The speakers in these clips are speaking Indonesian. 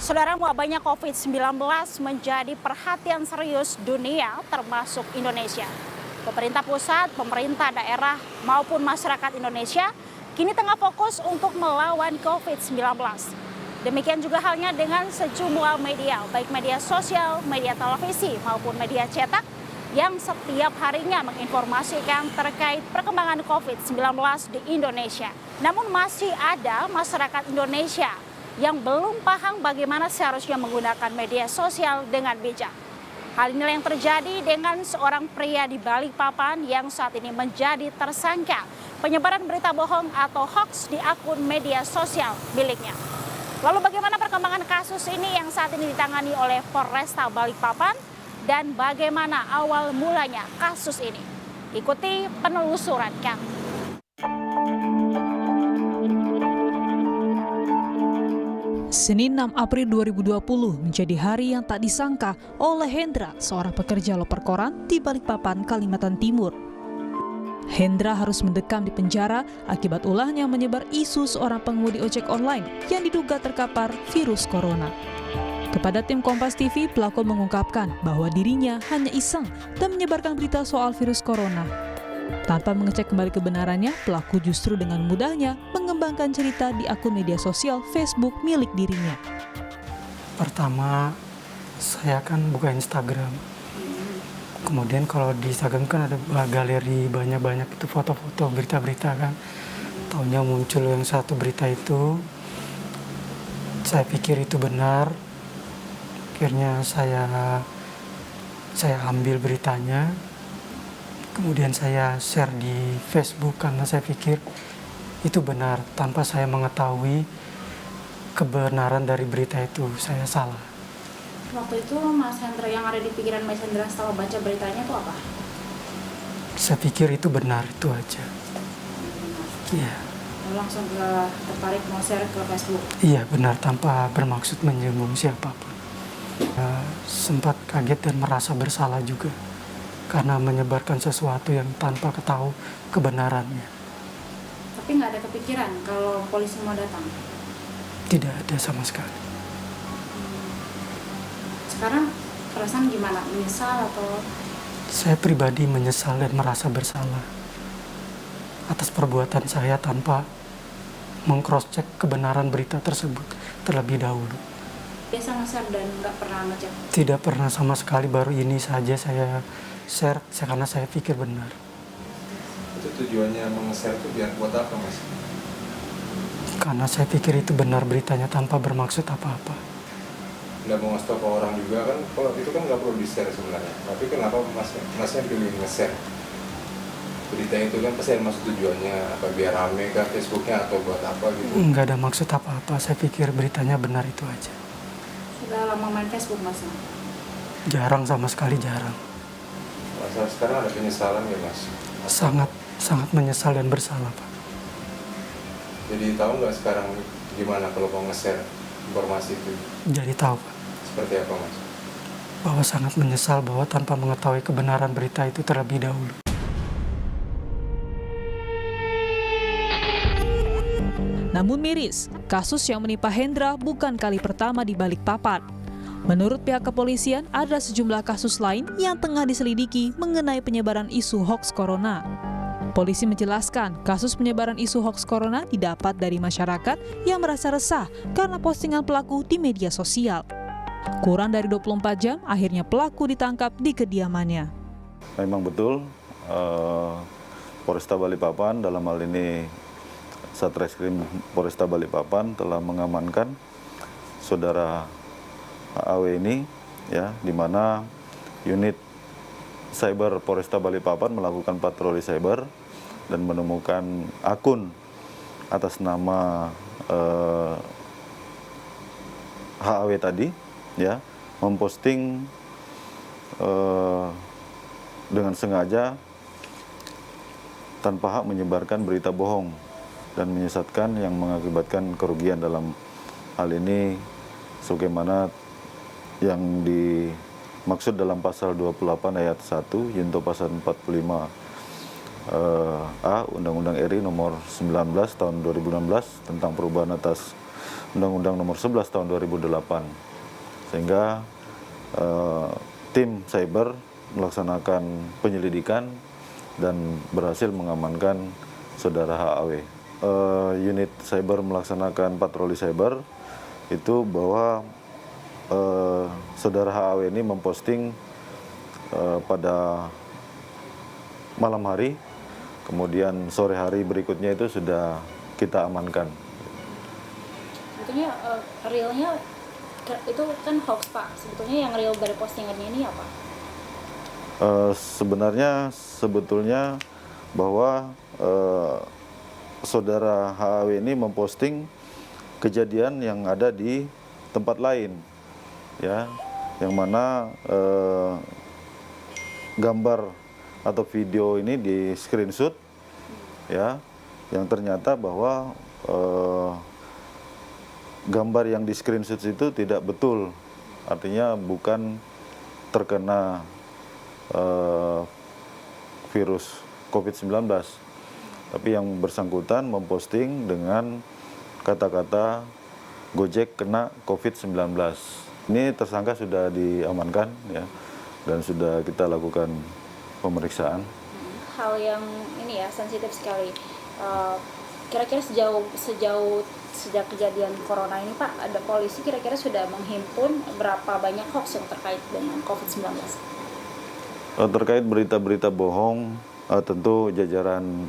Saudara, wabahnya COVID-19 menjadi perhatian serius dunia termasuk Indonesia. Pemerintah pusat, pemerintah daerah maupun masyarakat Indonesia kini tengah fokus untuk melawan COVID-19. Demikian juga halnya dengan sejumlah media, baik media sosial, media televisi maupun media cetak yang setiap harinya menginformasikan terkait perkembangan COVID-19 di Indonesia. Namun masih ada masyarakat Indonesia yang belum paham bagaimana seharusnya menggunakan media sosial dengan bijak. Hal inilah yang terjadi dengan seorang pria di Balikpapan yang saat ini menjadi tersangka penyebaran berita bohong atau hoax di akun media sosial miliknya. Lalu bagaimana perkembangan kasus ini yang saat ini ditangani oleh Polresta Balikpapan dan bagaimana awal mulanya kasus ini? Ikuti penelusuran kami. Senin 6 April 2020 menjadi hari yang tak disangka oleh Hendra, seorang pekerja loper koran di Balikpapan, Kalimantan Timur. Hendra harus mendekam di penjara akibat ulahnya menyebar isu seorang pengemudi ojek online yang diduga terkapar virus corona. Kepada tim Kompas TV, pelaku mengungkapkan bahwa dirinya hanya iseng dan menyebarkan berita soal virus corona. Tanpa mengecek kembali kebenarannya, pelaku justru dengan mudahnya mengembangkan cerita di akun media sosial Facebook milik dirinya. Pertama, saya kan buka Instagram. Kemudian kalau di Instagram kan ada galeri banyak-banyak itu foto-foto, berita-berita kan. Taunya muncul yang satu berita itu. Saya pikir itu benar. Akhirnya saya ambil beritanya. Kemudian saya share di Facebook karena saya pikir itu benar. Tanpa saya mengetahui kebenaran dari berita itu, saya salah. Waktu itu Mas Hendra, yang ada di pikiran Mas Hendra setelah baca beritanya itu apa? Saya pikir itu benar, itu aja. Iya. Langsung tertarik mau share ke Facebook? Iya benar, tanpa bermaksud menyinggung siapapun. Sempat kaget dan merasa bersalah juga karena menyebarkan sesuatu yang tanpa tahu kebenarannya. Tapi nggak ada kepikiran kalau polisi mau datang? Tidak ada sama sekali. Sekarang perasaan gimana? Menyesal atau? Saya pribadi menyesal dan merasa bersalah atas perbuatan saya tanpa meng-cross-check kebenaran berita tersebut terlebih dahulu. Biasa nge-share dan nggak pernah ngecek? Tidak pernah sama sekali, baru ini saja saya share karena saya pikir benar. Itu tujuannya meng-share itu biar buat apa, Mas? Karena saya pikir itu benar beritanya tanpa bermaksud apa-apa. Nggak mau ngasih tau ke orang juga kan, kalau itu kan nggak perlu di-share sebenarnya. Tapi kenapa masnya pilih nge-share? Berita itu kan pasti ada maksud tujuannya, apa biar rame ke Facebooknya atau buat apa gitu? Nggak ada maksud apa-apa, saya pikir beritanya benar itu aja. Sudah lama main Facebook, Mas? Jarang, sama sekali jarang. Masa sekarang ada penyesalan ya, Mas? Sangat menyesal dan bersalah, Pak. Jadi tahu nggak sekarang gimana kalau mau nge-share informasi itu? Jadi tahu, Pak, Seperti apa, Mas? bahwa sangat menyesal bahwa tanpa mengetahui kebenaran berita itu terlebih dahulu. Namun miris, kasus yang menimpa Hendra bukan kali pertama di Balikpapan. Menurut pihak kepolisian, ada sejumlah kasus lain yang tengah diselidiki mengenai penyebaran isu hoax corona. Polisi menjelaskan, kasus penyebaran isu hoax corona didapat dari masyarakat yang merasa resah karena postingan pelaku di media sosial. Kurang dari 24 jam, akhirnya pelaku ditangkap di kediamannya. Memang betul, Polresta Balikpapan dalam hal ini Satreskrim Polresta Balikpapan telah mengamankan saudara AW ini, ya, di mana unit cyber Polresta Balikpapan melakukan patroli cyber dan menemukan akun atas nama HAW tadi, ya, memposting dengan sengaja tanpa hak menyebarkan berita bohong dan menyesatkan yang mengakibatkan kerugian. Dalam hal ini sebagaimana yang dimaksud dalam pasal 28 ayat 1 junto pasal 45 A Undang-Undang RI nomor 19 tahun 2016 tentang perubahan atas Undang-Undang Nomor 11 Tahun 2008. Sehingga tim cyber melaksanakan penyelidikan dan berhasil mengamankan saudara HAW. Unit cyber melaksanakan patroli cyber itu bahwa saudara HAW ini memposting pada malam hari, kemudian sore hari berikutnya itu sudah kita amankan. Sebetulnya realnya itu kan hoax Pak. Sebetulnya yang real dari postingannya ini apa? Sebetulnya bahwa saudara HAW ini memposting kejadian yang ada di tempat lain, ya, yang mana gambar atau video ini di screenshot, ya, yang ternyata bahwa gambar yang di screenshot itu tidak betul, artinya bukan terkena virus COVID-19, tapi yang bersangkutan memposting dengan kata-kata Gojek kena COVID-19. Ini tersangka sudah diamankan, ya, dan sudah kita lakukan pemeriksaan. Hal yang ini ya sensitif sekali. Kira-kira sejak kejadian corona ini Pak, ada polisi kira-kira sudah menghimpun berapa banyak hoax yang terkait dengan COVID-19? Terkait berita-berita bohong, tentu jajaran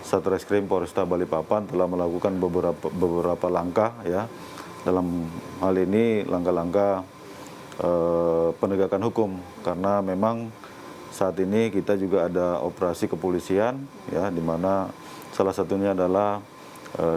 Satreskrim Polresta Balikpapan telah melakukan beberapa langkah, ya. Dalam hal ini langkah-langkah penegakan hukum, karena memang saat ini kita juga ada operasi kepolisian, ya, di mana salah satunya adalah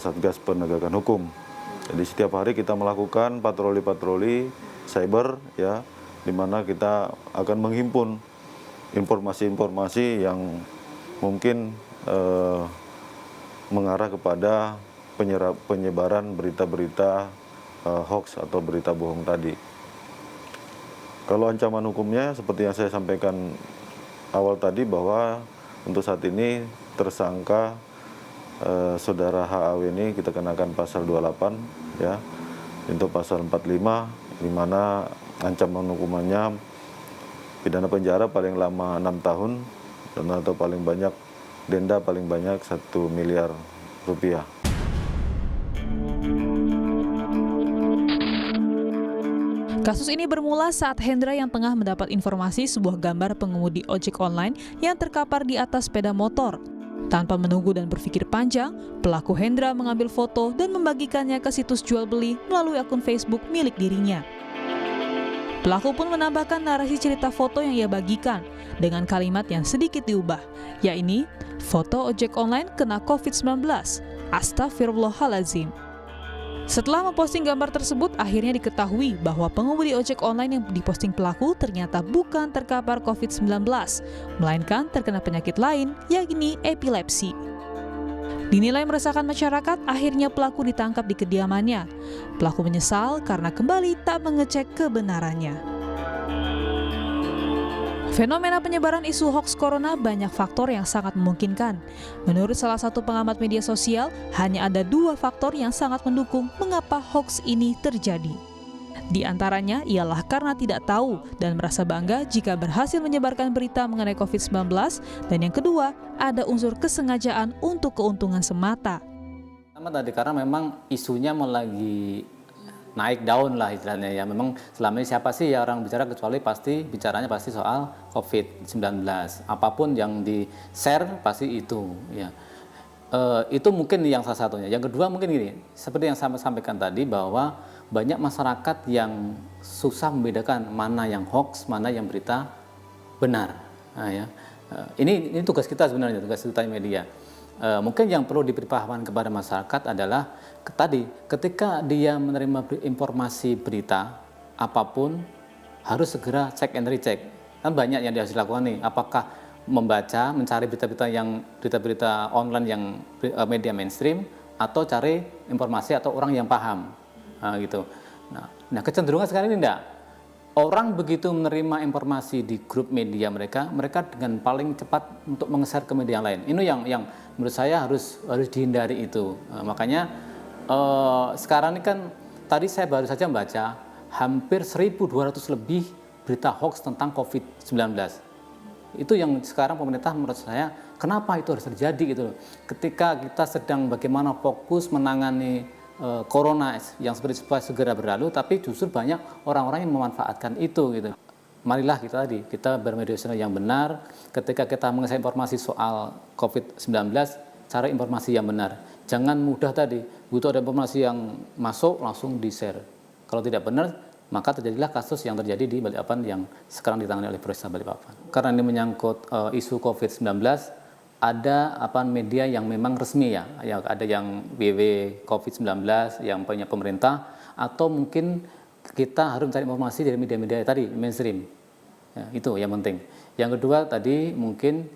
Satgas Penegakan Hukum. Jadi setiap hari kita melakukan patroli-patroli cyber, ya, di mana kita akan menghimpun informasi-informasi yang mungkin mengarah kepada penyebaran berita-berita hoax atau berita bohong tadi. Kalau ancaman hukumnya seperti yang saya sampaikan awal tadi, bahwa untuk saat ini tersangka saudara HAW ini kita kenakan pasal 28, ya, untuk pasal 45, di mana ancaman hukumannya pidana penjara paling lama 6 tahun dan atau paling banyak denda paling banyak 1 miliar rupiah. Kasus ini bermula saat Hendra yang tengah mendapat informasi sebuah gambar pengemudi ojek online yang terkapar di atas sepeda motor. Tanpa menunggu dan berpikir panjang, pelaku Hendra mengambil foto dan membagikannya ke situs jual beli melalui akun Facebook milik dirinya. Pelaku pun menambahkan narasi cerita foto yang ia bagikan dengan kalimat yang sedikit diubah, yakni foto ojek online kena COVID-19. Astagfirullahaladzim. Setelah memposting gambar tersebut, akhirnya diketahui bahwa pengemudi ojek online yang diposting pelaku ternyata bukan terkapar COVID-19, melainkan terkena penyakit lain, yakni epilepsi. Dinilai meresahkan masyarakat, akhirnya pelaku ditangkap di kediamannya. Pelaku menyesal karena kembali tak mengecek kebenarannya. Fenomena penyebaran isu hoax corona banyak faktor yang sangat memungkinkan. Menurut salah satu pengamat media sosial, hanya ada 2 faktor yang sangat mendukung mengapa hoax ini terjadi. Di antaranya ialah karena tidak tahu dan merasa bangga jika berhasil menyebarkan berita mengenai COVID-19, dan yang kedua, ada unsur kesengajaan untuk keuntungan semata. Pertama tadi karena memang isunya lagi naik daun lah istilahnya, ya. Memang selama ini siapa sih ya orang bicara kecuali pasti bicaranya pasti soal COVID-19. Apapun yang di-share pasti itu, ya. Itu mungkin yang salah satunya. Yang kedua mungkin gini, seperti yang saya sampaikan tadi bahwa banyak masyarakat yang susah membedakan mana yang hoax, mana yang berita benar. Nah, ya. Ini tugas kita sebenarnya, tugas kita media. Mungkin yang perlu diberitahukan kepada masyarakat adalah tadi ketika dia menerima informasi berita apapun harus segera cek and recheck. Kan banyak yang harus dilakukan nih, apakah membaca, mencari berita-berita online yang media mainstream atau cari informasi atau orang yang paham, gitu. Nah kecenderungan sekarang ini enggak. Orang begitu menerima informasi di grup media mereka dengan paling cepat untuk meng-share ke media lain. Ini yang menurut saya harus dihindari itu. Makanya sekarang ini kan tadi saya baru saja membaca hampir 1.200 lebih berita hoax tentang COVID-19. Itu yang sekarang pemerintah menurut saya, kenapa itu harus terjadi gitu loh. Ketika kita sedang bagaimana fokus menangani corona yang seperti supaya segera berlalu, tapi justru banyak orang-orang yang memanfaatkan itu gitu. Marilah kita bermedia sosial yang benar. Ketika kita mengetahui informasi soal COVID-19, cari informasi yang benar. Jangan mudah butuh ada informasi yang masuk langsung di-share. Kalau tidak benar, maka terjadilah kasus yang terjadi di Balikpapan yang sekarang ditangani oleh Polresta Balikpapan. Karena ini menyangkut isu COVID-19, ada media yang memang resmi ya, ada yang WW COVID-19 yang punya pemerintah, atau mungkin kita harus mencari informasi dari media-media tadi mainstream. Ya, itu yang penting. Yang kedua tadi mungkin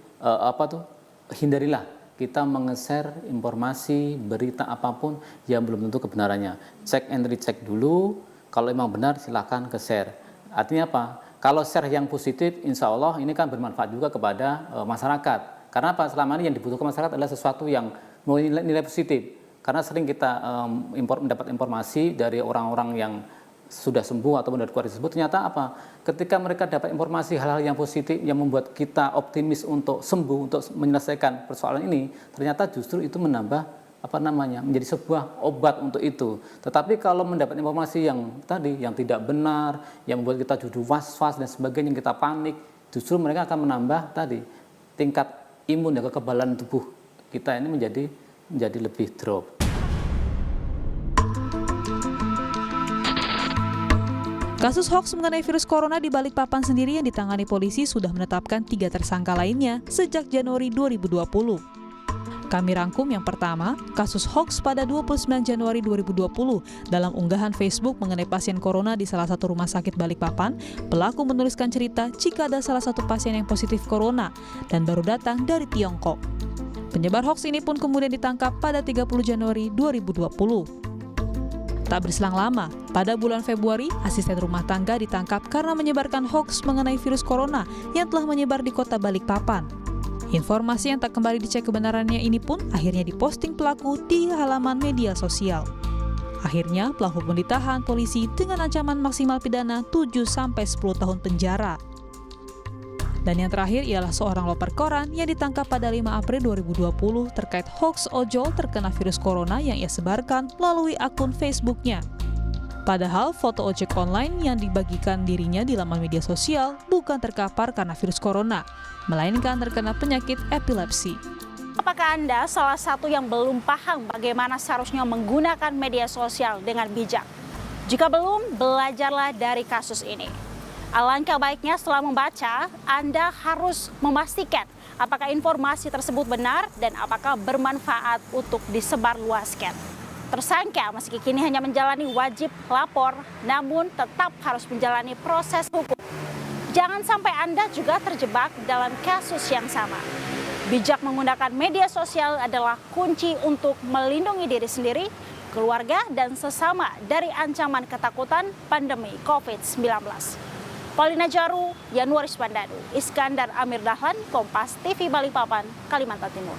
hindarilah kita menge-share informasi, berita apapun yang belum tentu kebenarannya. Cek and recheck dulu. Kalau memang benar silakan ke share. Artinya apa? Kalau share yang positif, insya Allah ini kan bermanfaat juga kepada masyarakat. Karena apa? Selama ini yang dibutuhkan masyarakat adalah sesuatu yang memiliki nilai positif. Karena sering kita mendapat informasi dari orang-orang yang sudah sembuh ataupun dari keluarga tersebut, ternyata apa? Ketika mereka dapat informasi hal-hal yang positif yang membuat kita optimis untuk sembuh, untuk menyelesaikan persoalan ini, ternyata justru itu menambah menjadi sebuah obat untuk itu. Tetapi kalau mendapat informasi yang tidak benar, yang membuat kita justru was-was dan sebagainya, yang kita panik, justru mereka akan menambah tingkat imun dan kekebalan tubuh kita ini menjadi lebih drop. Kasus hoax mengenai virus corona di Balikpapan sendiri yang ditangani polisi sudah menetapkan 3 tersangka lainnya sejak Januari 2020. Kami rangkum yang pertama, kasus hoax pada 29 Januari 2020. Dalam unggahan Facebook mengenai pasien corona di salah satu rumah sakit Balikpapan, pelaku menuliskan cerita jika ada salah satu pasien yang positif corona dan baru datang dari Tiongkok. Penyebar hoax ini pun kemudian ditangkap pada 30 Januari 2020. Tak berselang lama, pada bulan Februari, asisten rumah tangga ditangkap karena menyebarkan hoax mengenai virus corona yang telah menyebar di kota Balikpapan. Informasi yang tak kembali dicek kebenarannya ini pun akhirnya diposting pelaku di halaman media sosial. Akhirnya, pelaku pun ditahan polisi dengan ancaman maksimal pidana 7-10 tahun penjara. Dan yang terakhir ialah seorang loper koran yang ditangkap pada 5 April 2020 terkait hoax ojol terkena virus corona yang ia sebarkan melalui akun Facebooknya. Padahal foto ojek online yang dibagikan dirinya di laman media sosial bukan terkapar karena virus corona, melainkan terkena penyakit epilepsi. Apakah Anda salah satu yang belum paham bagaimana seharusnya menggunakan media sosial dengan bijak? Jika belum, belajarlah dari kasus ini. Alangkah baiknya setelah membaca, Anda harus memastikan apakah informasi tersebut benar dan apakah bermanfaat untuk disebarluaskan. Tersangka meski kini hanya menjalani wajib lapor, namun tetap harus menjalani proses hukum. Jangan sampai Anda juga terjebak dalam kasus yang sama. Bijak menggunakan media sosial adalah kunci untuk melindungi diri sendiri, keluarga, dan sesama dari ancaman ketakutan pandemi COVID-19. Paulina Jaru, Yanuaris Pandadu, Iskandar Amir Dahlan, Kompas TV Balikpapan, Kalimantan Timur.